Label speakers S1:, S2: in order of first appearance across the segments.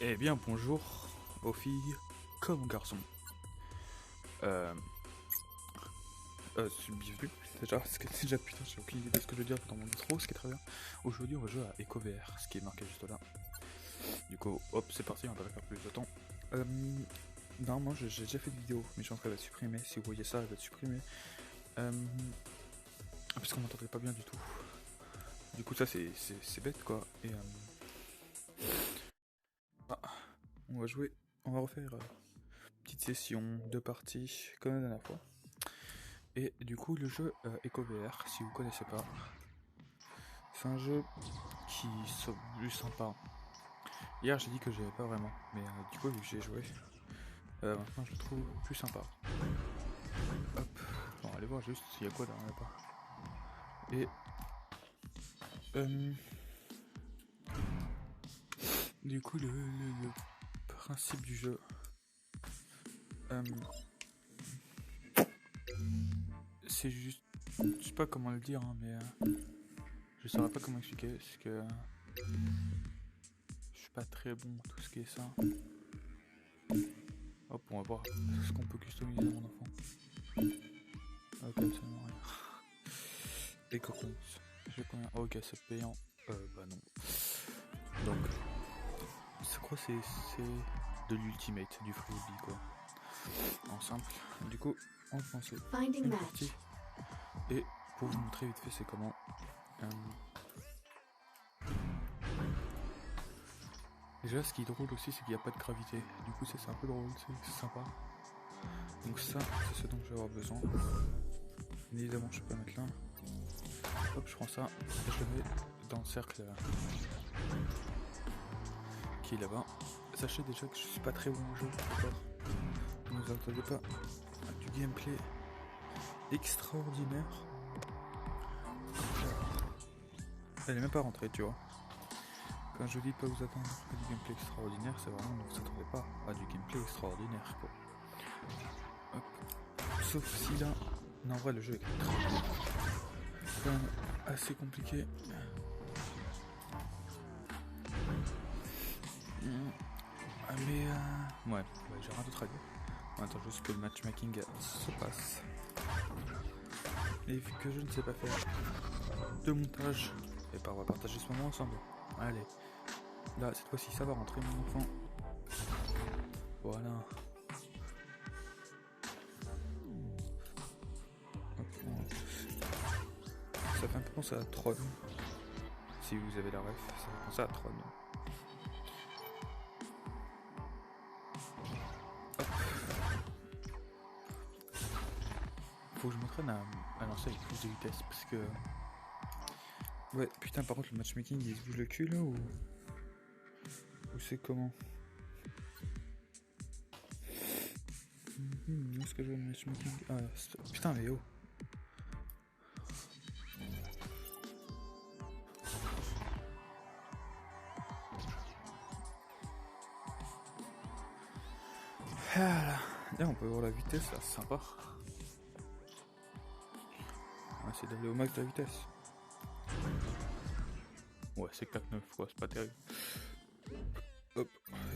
S1: Eh bien bonjour aux filles comme aux garçons. Bienvenue. C'est déjà putain, j'ai aucune idée de ce que je veux dire dans mon intro, ce qui est très bien. Aujourd'hui on va jouer à EcoVR, ce qui est marqué juste là. Du coup, hop, c'est parti, on va pas faire plus de temps. Normalement j'ai déjà fait une vidéo, mais je suis en train de la supprimer. Si vous voyez ça, elle va être supprimée. Parce qu'on m'entendait pas bien du tout. Du coup ça c'est bête quoi. Et on va jouer, on va refaire petite session de parties comme la dernière fois. Et du coup le jeu EcoVR, si vous connaissez pas, c'est un jeu qui est plus sympa. Hier j'ai dit que j'avais pas vraiment, mais du coup vu que j'ai joué, maintenant je le trouve plus sympa. Hop, bon allez voir juste s'il y a quoi dans la part. Et du coup le principe du jeu, c'est juste, je sais pas comment le dire, hein, mais je saurais pas comment expliquer, parce que je suis pas très bon tout ce qui est ça. Hop, on va voir ce qu'on peut customiser mon enfant. Ok, absolument rien. Et cocoons. J'ai combien? Ok, c'est payant. Bah non. Donc, je crois que c'est de l'ultimate, du freebie quoi. En simple. Du coup, on va lancer une partie. Et pour vous montrer vite fait c'est comment. Déjà, ce qui est drôle aussi, c'est qu'il n'y a pas de gravité. Du coup, c'est un peu drôle, c'est sympa. Donc ça, c'est ce dont je vais avoir besoin. Évidemment, je peux mettre là. Hop, je prends ça et je le mets dans le cercle qui est là-bas. Sachez déjà que je suis pas très bon au jeu, d'accord? Ne vous attendez pas à du gameplay extraordinaire. Elle est même pas rentrée, tu vois. Quand je dis pas vous attendre à du gameplay extraordinaire, c'est vraiment ne vous attendez pas à du gameplay extraordinaire, quoi. Hop. Sauf si là, non, en vrai, le jeu est quand même assez compliqué. Mais ouais, j'ai rien d'autre à dire. On attend juste que le matchmaking se passe. Et vu que je ne sais pas faire de montage, et bah on va partager ce moment ensemble. Allez, là cette fois-ci ça va rentrer mon enfant. Voilà. Ça fait un peu penser à Tron. Si vous avez la ref, ça fait penser à Tron. Hop. Faut que je m'entraîne à lancer avec plus de vitesse parce que... Ouais, putain, par contre le matchmaking il se bouge le cul là ou c'est comment? Où est-ce que je vois le matchmaking? Ah, putain, mais oh! Voilà. Là on peut voir la vitesse là, c'est sympa. On va essayer d'aller au max de la vitesse. Ouais, c'est 4-9 quoi, c'est pas terrible. Hop,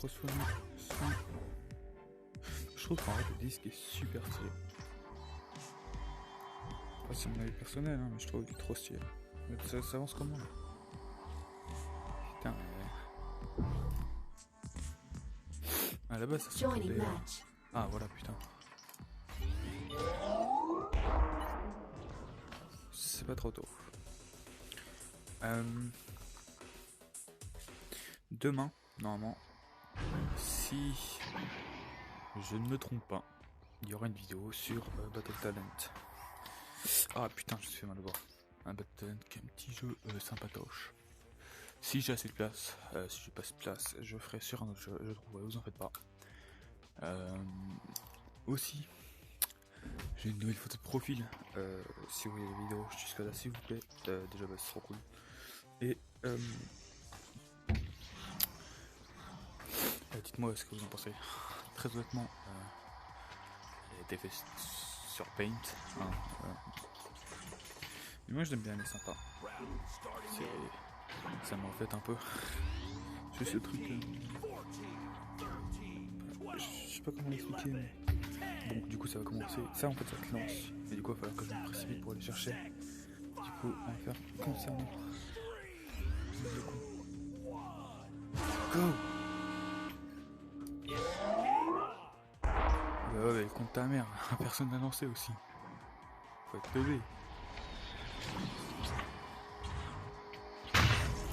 S1: reçois-nous ça. Je trouve qu'en vrai le disque est super stylé. Enfin, c'est mon avis personnel, hein, mais je trouve qu'il est trop stylé. Mais ça avance comment là? Putain, mais... À la base ça se rendait... Ah voilà, putain. C'est pas trop tôt. Demain, normalement, si je ne me trompe pas, il y aura une vidéo sur Battle Talent. Ah putain, je me suis fait mal au bras. Un Battle Talent qui est un petit jeu sympatoche. Si j'ai assez de place, si j'ai pas assez de place, je ferai sur un autre jeu, je trouverai, vous en faites pas. Aussi, j'ai une nouvelle photo de profil. Si vous voyez la vidéo jusqu'à là, s'il vous plaît, déjà bah, c'est trop cool. Et dites-moi ce que vous en pensez. Très honnêtement, elle a été faite sur Paint. Hein, mais moi je l'aime bien, elle est sympa. Ça m'en fait un peu. J'ai ce truc. Je sais pas comment l'expliquer, mais... Bon, du coup, ça va commencer. Ça, en fait, ça te lance. Et du coup, il va falloir que je me précipite pour aller chercher. Du coup, on va faire comme ça. Go! Bah ouais, compte ta mère. Personne n'a lancé aussi. Faut être teubé.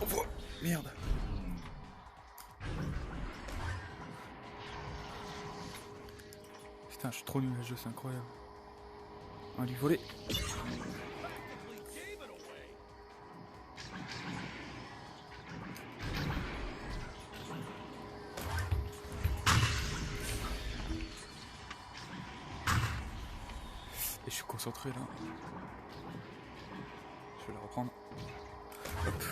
S1: Oh, merde! Putain, je suis trop nul à ce jeu, c'est incroyable. On va lui voler. Et je suis concentré là. Je vais la reprendre. Hop.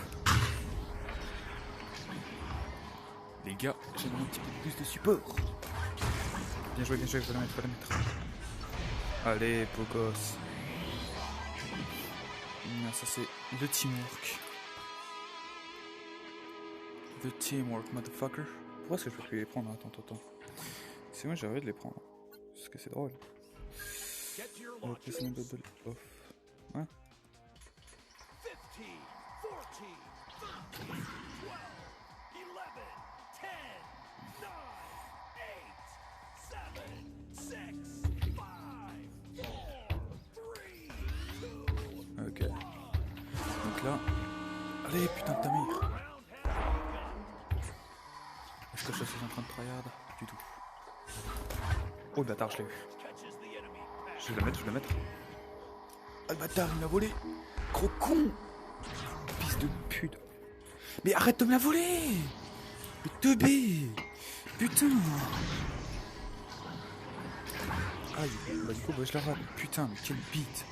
S1: Les gars, j'ai un petit peu plus de support. Bien joué, faut la mettre, Allez, beau gosse. Non, ça c'est le teamwork. The teamwork, motherfucker. Pourquoi est-ce que je peux plus les prendre? Attends. C'est moi, j'ai envie de les prendre. Parce que c'est drôle. Off. Ouais. Ok. Donc là... Allez, putain de ta mère. Est-ce que je suis en train de tryhard? Du tout. Oh le bâtard, je l'ai vu. Je vais la mettre. Ah le bâtard, il m'a volé. Gros con. Fils de pute. Mais arrête de me la voler. Mais teubé. Putain. Aïe, bah du coup bah, je la rate. Putain, mais quelle bite.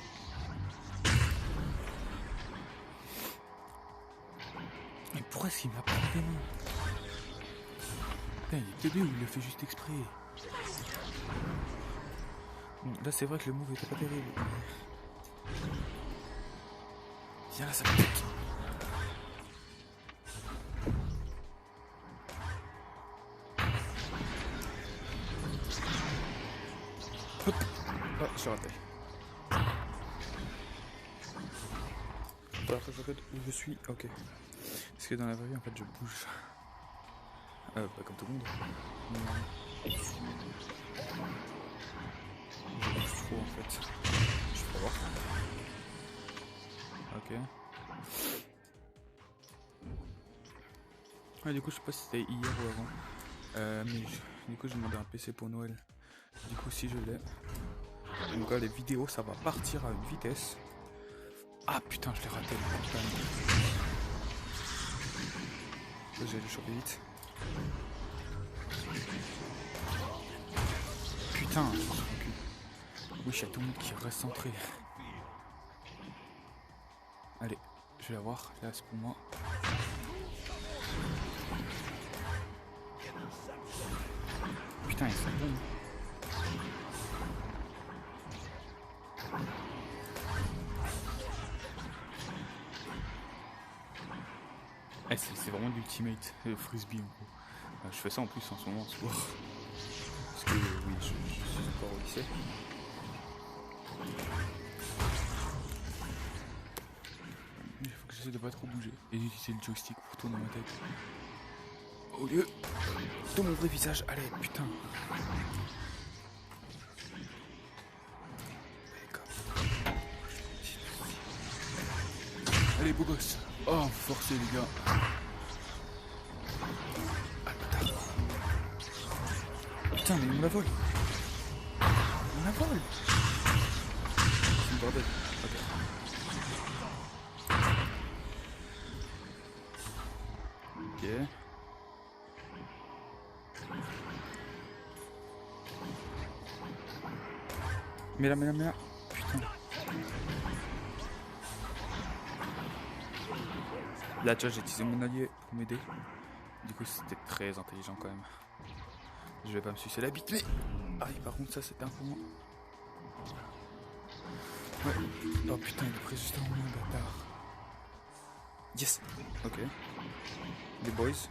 S1: Mais pourquoi est-ce qu'il m'a pas des mains? Putain, il est teubé ou il le fait juste exprès? Bon, là c'est vrai que le move était pas terrible. Viens là, ça pique. Hop. Oh, j'ai raté. Alors, je regarde où je suis. Ok. Parce que dans la vraie vie, en fait, je bouge. Pas comme tout le monde. Mais... je bouge trop, en fait. Je peux voir. Ok. Ouais, du coup, je sais pas si c'était hier ou avant. Mais du coup, j'ai demandé un PC pour Noël. Du coup, si je l'ai. Donc là, les vidéos, ça va partir à une vitesse. Ah putain, je l'ai raté le campagne. J'ai le choper vite. Putain, je suis recul. Oui, il y a tout le monde qui reste centré. Allez, je vais la voir. Là, c'est pour moi. Putain, ils sont bons. C'est vraiment l'ultimate frisbee en gros. Je fais ça en plus en ce moment en sport. Parce que oui, je suis encore au lycée. Il faut que j'essaie de pas trop bouger et d'utiliser le joystick pour tourner ma tête. Au lieu de mon vrai visage. Allez, putain. Allez, beau gosse. Oh, forcez les gars. Putain, mais il me la vole. Il me la vole. C'est le bordel. Ok. Ok. Mais là. Putain. Là, tu vois, j'ai utilisé mon allié pour m'aider. Du coup, c'était très intelligent quand même. Je vais pas me sucer la bite, mais... Ah oui, par contre, ça, c'était un peu moins... Ouais. Oh putain, il est pris juste un moment, bâtard. Yes. Ok. Les boys.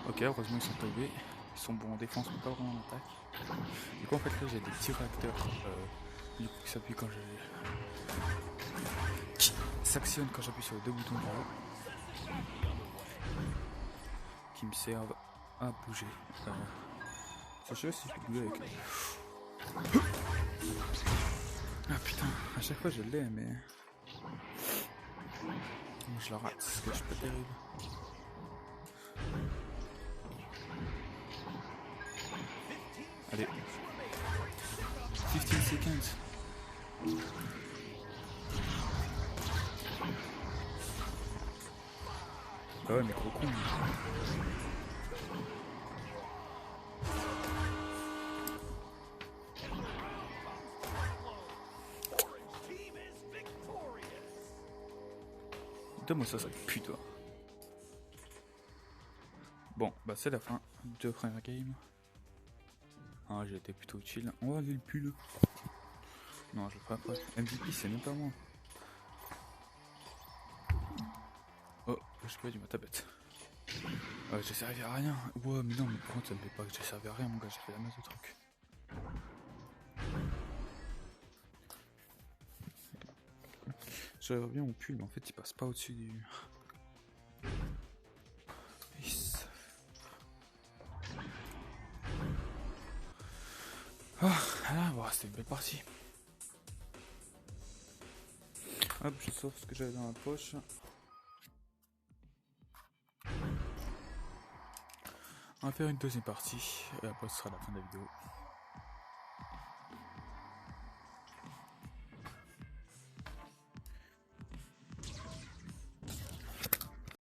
S1: Ok, heureusement ils sont tombés. Ils sont bons en défense, mais pas vraiment en attaque. Du coup, en fait, là j'ai des petits réacteurs du coup, qui s'appuient quand je. Qui s'actionnent quand j'appuie sur les deux boutons du haut. Qui me servent à bouger. Je sais pas si je peux bouger avec eux. Ah putain, à chaque fois je l'ai, mais. Je la rate, parce que je suis pas terrible. Allez. 15 seconds. Bah ouais, mais gros con. Donne-moi ça pue toi. Bon, bah c'est la fin de première game. Ah, j'ai été plutôt chill. On va aller le pull. Non, je le ferai après. MVP, c'est même pas moi. Oh, je peux du ma tablette. J'ai servi à rien. Ouais, mais non, mais par contre, ça me fait pas que j'ai servi à rien, mon gars. J'ai fait la masse de trucs. J'aimerais bien mon pull, mais en fait, il passe pas au-dessus du. Yes. Ah, là, bon, c'était une belle partie. Hop, je sors ce que j'avais dans la poche. On va faire une deuxième partie et après ce sera la fin de la vidéo.